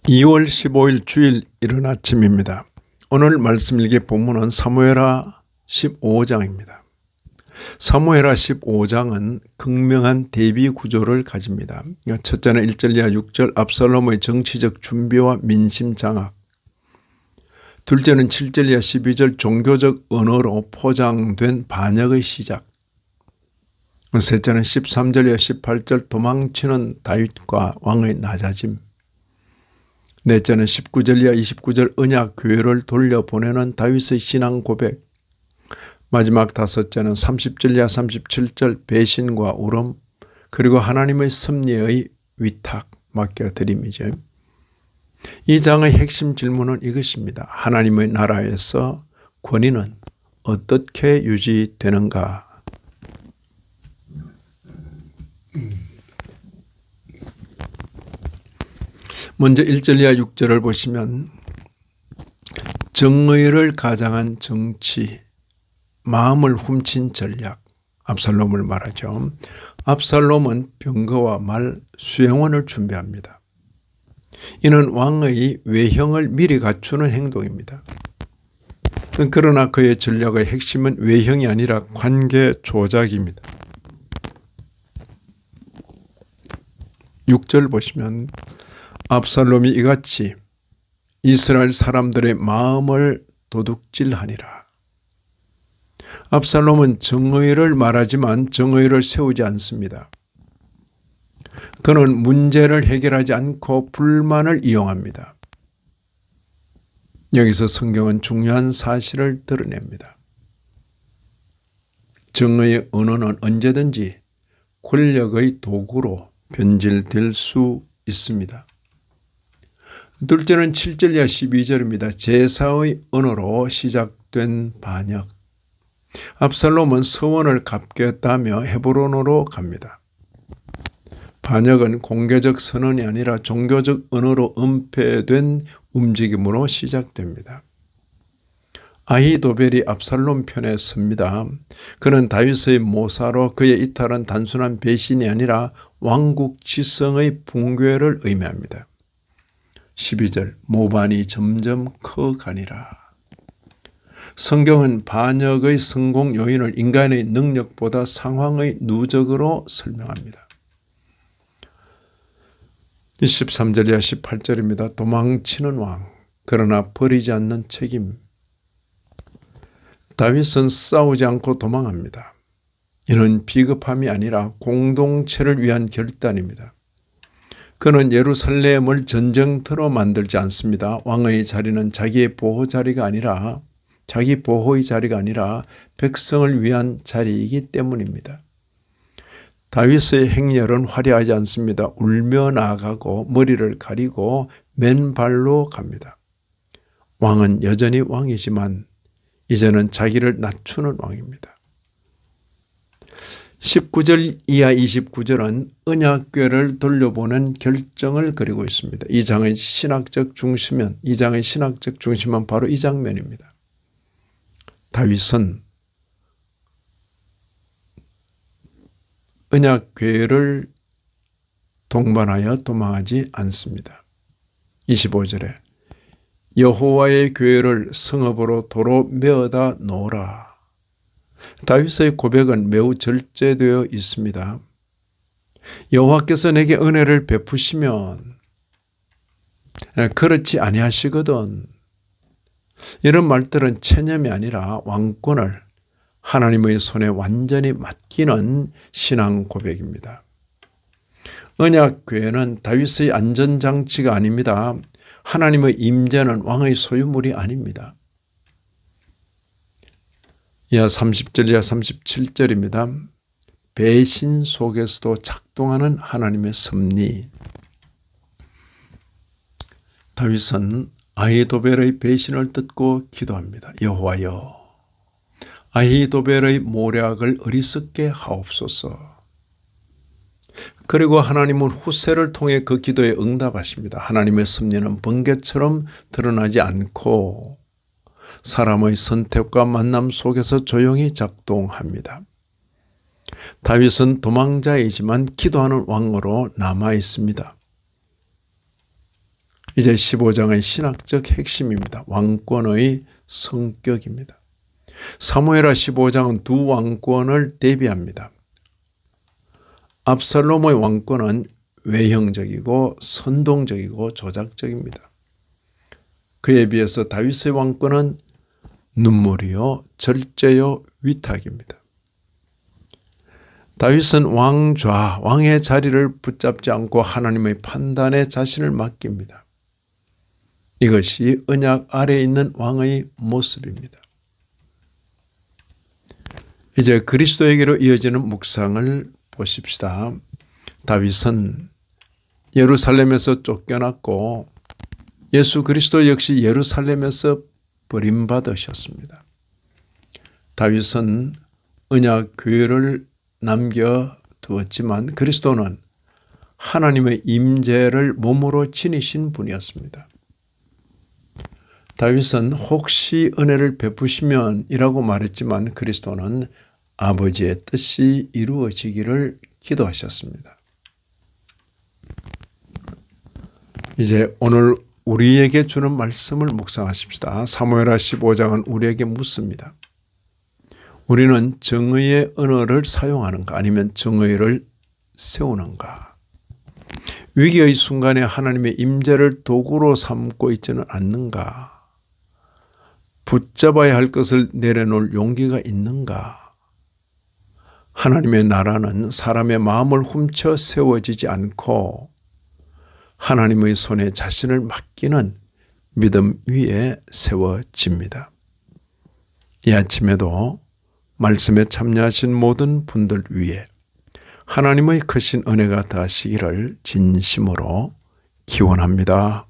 2월 15일 주일 이른 아침입니다. 오늘 말씀 일기 본문은 사무엘하 15장입니다. 사무엘하 15장은 극명한 대비 구조를 가집니다. 첫째는 1절 이하 6절 압살롬의 정치적 준비와 민심 장악, 둘째는 7절 이하 12절 종교적 언어로 포장된 반역의 시작, 셋째는 13절 이하 18절 도망치는 다윗과 왕의 낮아짐, 넷째는 19절 이하 29절 언약 교회를 돌려보내는 다윗의 신앙 고백, 마지막 다섯째는 30절 이하 37절 배신과 울음, 그리고 하나님의 섭리의 위탁 맡겨드림이죠. 이 장의 핵심 질문은 이것입니다. 하나님의 나라에서 권위는 어떻게 유지되는가? 먼저 1절 이하 6절을 보시면 정의를 가장한 정치, 마음을 훔친 전략, 압살롬을 말하죠. 압살롬은 병거와 말, 수행원을 준비합니다. 이는 왕의 외형을 미리 갖추는 행동입니다. 그러나 그의 전략의 핵심은 외형이 아니라 관계 조작입니다. 6절 보시면 압살롬이 이같이 이스라엘 사람들의 마음을 도둑질하니라. 압살롬은 정의를 말하지만 정의를 세우지 않습니다. 그는 문제를 해결하지 않고 불만을 이용합니다. 여기서 성경은 중요한 사실을 드러냅니다. 정의의 언어는 언제든지 권력의 도구로 변질될 수 있습니다. 둘째는 7절 이하 12절입니다. 제사의 언어로 시작된 반역. 압살롬은 서원을 갚겠다며 헤브론으로 갑니다. 반역은 공개적 선언이 아니라 종교적 언어로 은폐된 움직임으로 시작됩니다. 아히도벨이 압살롬 편에 섭니다. 그는 다윗의 모사로 그의 이탈은 단순한 배신이 아니라 왕국 지성의 붕괴를 의미합니다. 12절 모반이 점점 커가니라. 성경은 반역의 성공 요인을 인간의 능력보다 상황의 누적으로 설명합니다. 23절 이하 18절입니다. 도망치는 왕, 그러나 버리지 않는 책임. 다윗은 싸우지 않고 도망합니다. 이는 비겁함이 아니라 공동체를 위한 결단입니다. 그는 예루살렘을 전쟁터로 만들지 않습니다. 왕의 자리는 자기의 보호의 자리가 아니라 백성을 위한 자리이기 때문입니다. 다윗의 행렬은 화려하지 않습니다. 울며 나아가고 머리를 가리고 맨발로 갑니다. 왕은 여전히 왕이지만 이제는 자기를 낮추는 왕입니다. 19절 이하 29절은 언약궤를 돌려보는 결정을 그리고 있습니다. 이 장의 신학적 중심은 바로 이 장면입니다. 다윗은 언약궤를 동반하여 도망하지 않습니다. 25절에 여호와의 궤를 성읍으로 도로 메어다 놓으라. 다윗의 고백은 매우 절제되어 있습니다. 여호와께서 내게 은혜를 베푸시면 그렇지 아니하시거든. 이런 말들은 체념이 아니라 왕권을 하나님의 손에 완전히 맡기는 신앙 고백입니다. 언약궤는 다윗의 안전장치가 아닙니다. 하나님의 임재는 왕의 소유물이 아닙니다. 이하 30절 이하 37절입니다. 배신 속에서도 작동하는 하나님의 섭리. 다윗은 아히도벨의 배신을 듣고 기도합니다. 여호와여, 아히도벨의 모략을 어리석게 하옵소서. 그리고 하나님은 후세를 통해 그 기도에 응답하십니다. 하나님의 섭리는 번개처럼 드러나지 않고 사람의 선택과 만남 속에서 조용히 작동합니다. 다윗은 도망자이지만 기도하는 왕으로 남아 있습니다. 이제 15장의 신학적 핵심입니다. 왕권의 성격입니다. 사무엘하 15장은 두 왕권을 대비합니다. 압살롬의 왕권은 외형적이고 선동적이고 조작적입니다. 그에 비해서 다윗의 왕권은 눈물이요, 절제요, 위탁입니다. 다윗은 왕좌, 왕의 자리를 붙잡지 않고 하나님의 판단에 자신을 맡깁니다. 이것이 언약 아래에 있는 왕의 모습입니다. 이제 그리스도에게로 이어지는 묵상을 보십시다. 다윗은 예루살렘에서 쫓겨났고 예수 그리스도 역시 예루살렘에서 버림받으셨습니다. 다윗은 언약 교회를 남겨두었지만 그리스도는 하나님의 임재를 몸으로 지니신 분이었습니다. 다윗은 혹시 은혜를 베푸시면 이라고 말했지만 그리스도는 아버지의 뜻이 이루어지기를 기도하셨습니다. 이제 오늘 우리에게 주는 말씀을 묵상하십시다. 사무엘하 15장은 우리에게 묻습니다. 우리는 정의의 언어를 사용하는가 아니면 정의를 세우는가? 위기의 순간에 하나님의 임재를 도구로 삼고 있지는 않는가? 붙잡아야 할 것을 내려놓을 용기가 있는가? 하나님의 나라는 사람의 마음을 훔쳐 세워지지 않고 하나님의 손에 자신을 맡기는 믿음 위에 세워집니다. 이 아침에도 말씀에 참여하신 모든 분들 위해 하나님의 크신 은혜가 더하시기를 진심으로 기원합니다.